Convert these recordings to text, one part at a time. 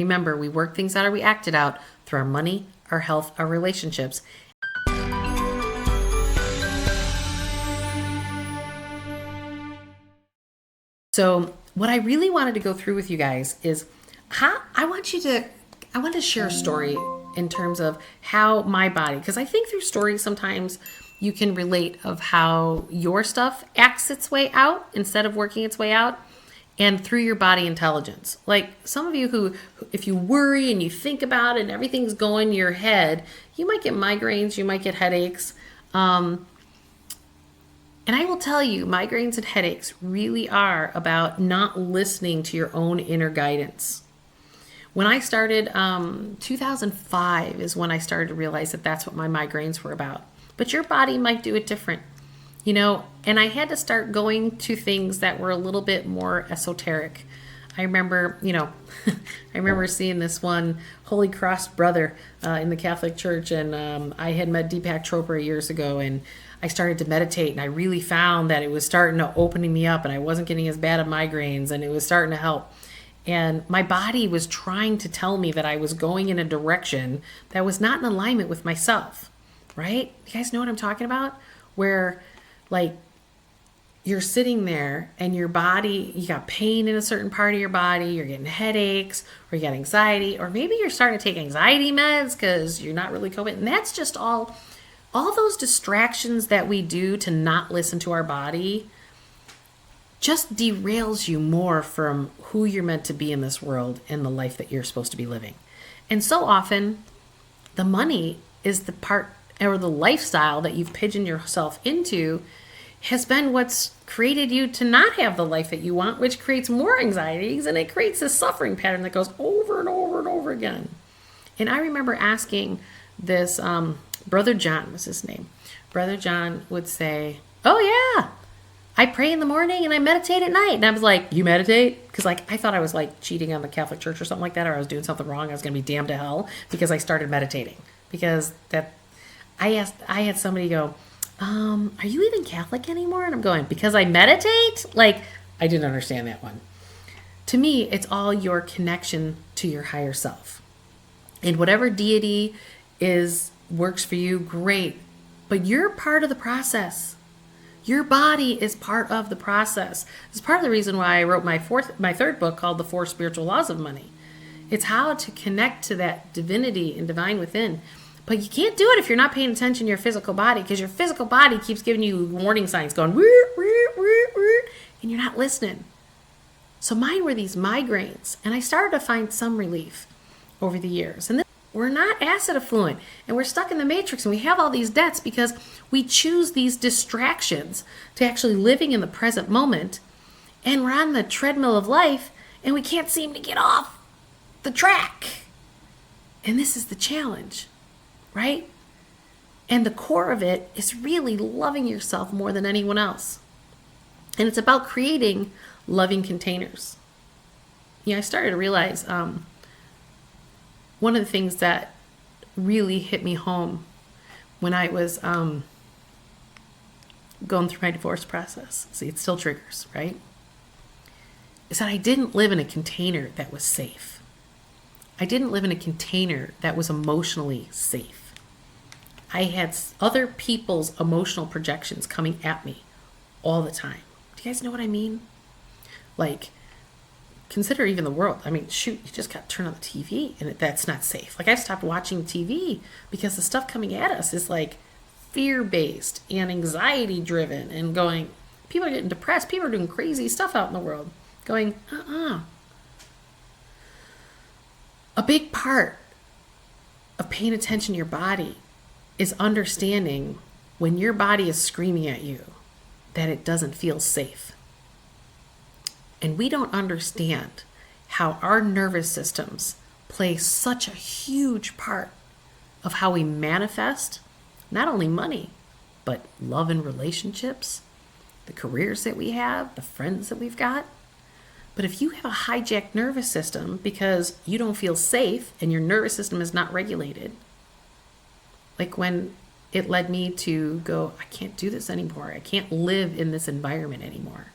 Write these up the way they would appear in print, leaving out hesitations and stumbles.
Remember, we work things out or we act it out through our money, our health, our relationships. So what I really wanted to go through with you guys is how I want to share a story in terms of how my body, because I think through stories sometimes you can relate of how your stuff acts its way out instead of working its way out, and through your body intelligence. Like some of you who, if you worry and you think about it and everything's going in your head, you might get migraines, you might get headaches. And I will tell you, migraines and headaches really are about not listening to your own inner guidance. When I started, 2005 is when I started to realize that that's what my migraines were about. But your body might do it different, and I had to start going to things that were a little bit more esoteric. I remember, I remember seeing this one Holy Cross brother in the Catholic Church, and I had met Deepak Chopra years ago, and I started to meditate, and I really found that it was starting to opening me up, and I wasn't getting as bad of migraines, and it was starting to help. And my body was trying to tell me that I was going in a direction that was not in alignment with myself, right? You guys know what I'm talking about? Where, like, you're sitting there and your body, you got pain in a certain part of your body, you're getting headaches, or you got anxiety, or maybe you're starting to take anxiety meds because you're not really coping. And that's just all those distractions that we do to not listen to our body just derails you more from who you're meant to be in this world and the life that you're supposed to be living. And so often, the money is the part, or the lifestyle that you've pigeoned yourself into has been what's created you to not have the life that you want, which creates more anxieties, and it creates this suffering pattern that goes over and over and over again. And I remember asking this, Brother John was his name. Brother John would say, "Oh yeah, I pray in the morning and I meditate at night." And I was like, "You meditate?" Because I thought I was cheating on the Catholic Church or something like that, or I was doing something wrong. I was going to be damned to hell because I started meditating. Because I had somebody go, "Are you even Catholic anymore?" And I'm going, "Because I meditate?" I didn't understand that one. To me, it's all your connection to your higher self. And whatever deity works for you, great. But you're part of the process. Your body is part of the process. It's part of the reason why I wrote my third book called The 4 Spiritual Laws of Money. It's how to connect to that divinity and divine within. But you can't do it if you're not paying attention to your physical body, because your physical body keeps giving you warning signs going, and you're not listening. So mine were these migraines, and I started to find some relief over the years. And then we're not acid affluent, and we're stuck in the matrix, and we have all these debts because we choose these distractions to actually living in the present moment, and we're on the treadmill of life, and we can't seem to get off the track. And this is the challenge, right? And the core of it is really loving yourself more than anyone else. And it's about creating loving containers. I started to realize one of the things that really hit me home when I was going through my divorce process, see, it still triggers, right? Is that I didn't live in a container that was safe. I didn't live in a container that was emotionally safe. I had other people's emotional projections coming at me all the time. Do you guys know what I mean? Consider even the world. I mean, shoot, you just got to turn on the TV, and that's not safe. I stopped watching TV because the stuff coming at us is fear-based and anxiety-driven, and people are getting depressed. People are doing crazy stuff out in the world. A big part of paying attention to your body is understanding when your body is screaming at you that it doesn't feel safe. And we don't understand how our nervous systems play such a huge part of how we manifest not only money, but love and relationships, the careers that we have, the friends that we've got. But if you have a hijacked nervous system because you don't feel safe and your nervous system is not regulated, when it led me to go, I can't do this anymore. I can't live in this environment anymore.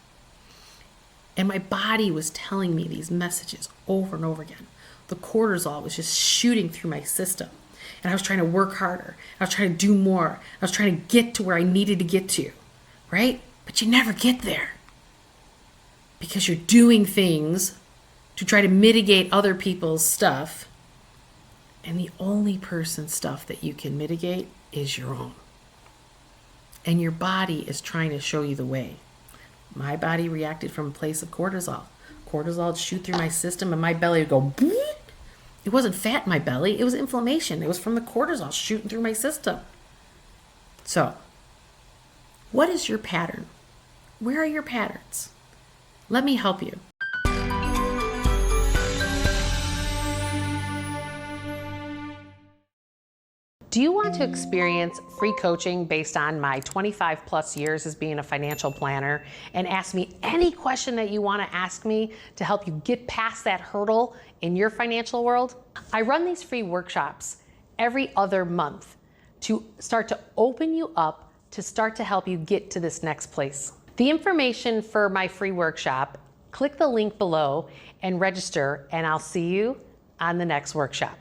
And my body was telling me these messages over and over again. the cortisol was just shooting through my system. And I was trying to work harder. I was trying to do more. I was trying to get to where I needed to get to, right? But you never get there because you're doing things to try to mitigate other people's stuff. And the only person's stuff that you can mitigate is your own. And your body is trying to show you the way. My body reacted from a place of cortisol. Cortisol would shoot through my system and my belly would go, bleep. It wasn't fat in my belly, it was inflammation. It was from the cortisol shooting through my system. So, what is your pattern? Where are your patterns? Let me help you. Do you want to experience free coaching based on my 25 plus years as being a financial planner and ask me any question that you want to ask me to help you get past that hurdle in your financial world? I run these free workshops every other month to start to open you up to start to help you get to this next place. The information for my free workshop, click the link below and register, and I'll see you on the next workshop.